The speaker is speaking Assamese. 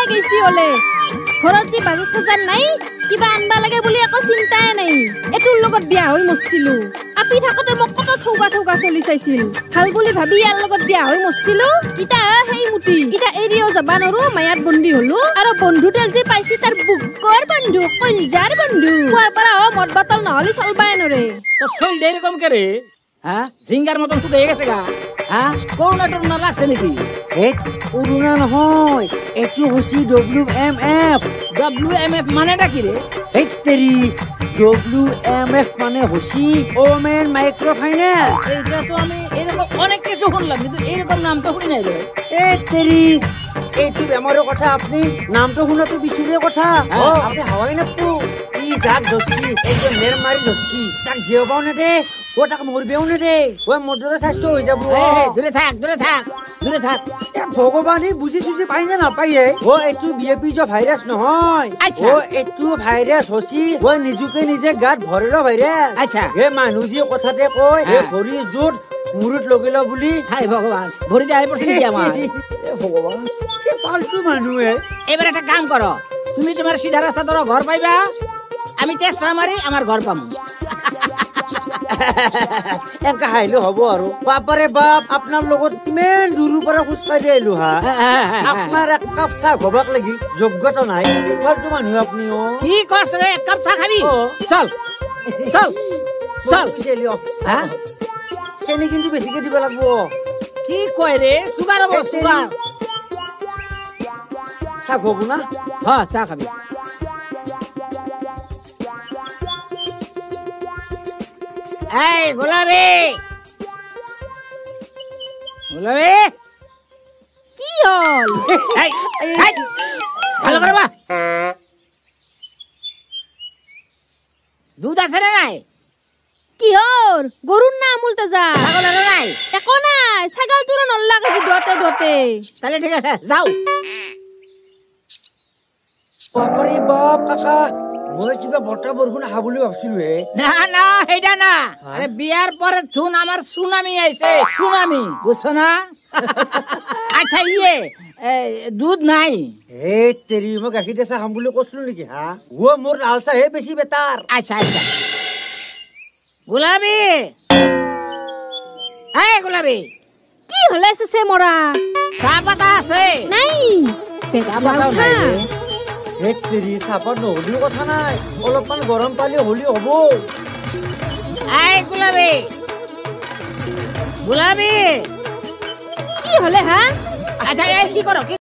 গেছি হলে ঘৰত যি বাজাৰ সাজাৰ নাই কিবা আনবা লাগে বুলি একো চিন্তাই নাই এটোৰ লগত বিয়া হৈ মৰছিলো আপি থাকতে মোক কত ঠৌগা চলি চাইছিল ভাল বুলি ভাবি ইয়াৰ লগত বিয়া হৈ মৰছিলো ইটা সেই মুটি ইটা এৰিও যাবা নৰো মায়াত বন্দী হলো আৰু বন্ধুতেল যে পাইছি তাৰ বুকৰ বন্ধু কলজাৰ বন্ধু কোৱাৰ পৰা মদ বাতল নহলি চলবাই নৰে তো চল দেৰি কম কে রে হ্যাঁ জিঙ্গার মতন শুধু হয়ে গেছে গা হ্যাঁ করোনা টরোনা লাগছে নাকি করোনা নহয় এটো হসি WMF মানেটা কি রে তেরি WMF মানে হসি ওমেন মাইক্রো ফাইন্যান্স এইটা তো আমি এরকম অনেক কিছু শুনলাম কিন্তু এরকম নাম তো শুনি নাই রে তেরি এইটো বেমাৰৰ কথা আপনি নামটো শুনাটো বিচুৰে কথা আপনি হাৱাই নাপু ই জাক ধরছি একদম মের মারি ধরছি তাক জিওবাও না দে ও তাক মরবেও না দে ও মদরে স্বাস্থ্য হই যাব দূরে থাক ভগবানে বুঝি সুঝি পাই না নাপাই ও এইটো বিএপি ভাইরাস নহয় ও এইটো ভাইরাস হসি ও নিজুকে নিজে গাত ভরেল ভাইরাস আচ্ছা হে মানুহ যি কথাতে কয় হে ভৰি জোট মুৰুত লগাইল বুলি হাই ভগবান ভৰি যাই পড়ছে কি আমার এ ভগবান কে পাল্টু মানুহে এবার একটা কাম করো তুমি তোমার সিধা রাস্তা ধরো ঘর পাইবা আমি চেষ্টা মারি আমার ঘর পামু এনেকা হাইলে হব আৰু বাপাৰে বাপ আপোনাৰ লগত কিমান দূৰৰ পৰা খোজকাঢ়ি আহিলো হা আপোনাৰ এক কাপ চাহ খবাক লাগি যোগ্যতা নাই ফাল্টু মানুহ আপুনি কি কস রে এক কাপ চা খাবি চল চল চল হা চেনি কিন্তু বেছিকে দিব লাগিব কি কয় রে সুগার হবো সুগার চাহ খব না হ্যাঁ চা খাবি এই গোলাপি কি হল ভালো করে বা দুধ আছে না নাই কি হর গরুর না আমুল তাজা ছাগল আছে নাই একো নাই ছাগল তোর নল্লা গেছি দতে তাহলে ঠিক আছে যাও বাপাৰে বাপ কাকা মই কিবা বটা বৰষুণ আহা বুলি ভাবছিলো হে না হেডা না আরে বিয়ার পরে শুন আমার সুনামি আইছে সুনামি বুঝছো না আচ্ছা ইয়ে দুধ নাই হে তেরি মই গাখীৰ দিয়া চাহ খাম বুলি কৈছিলো নেকি হা ও মোৰ লাল চাহ হে বেছি বেটাৰ আচ্ছা গোলাপি গোলাপি কি হলে সে মরা চাহ পাতা আছে নাই চাহ পাতাও নাই রে। হে তেরি চাহপাত নহ'লেও কথা নাই অলপমান গৰম পানী হ'লে হ'ব গোলাপি কি হলে হা আচ্ছা কি করো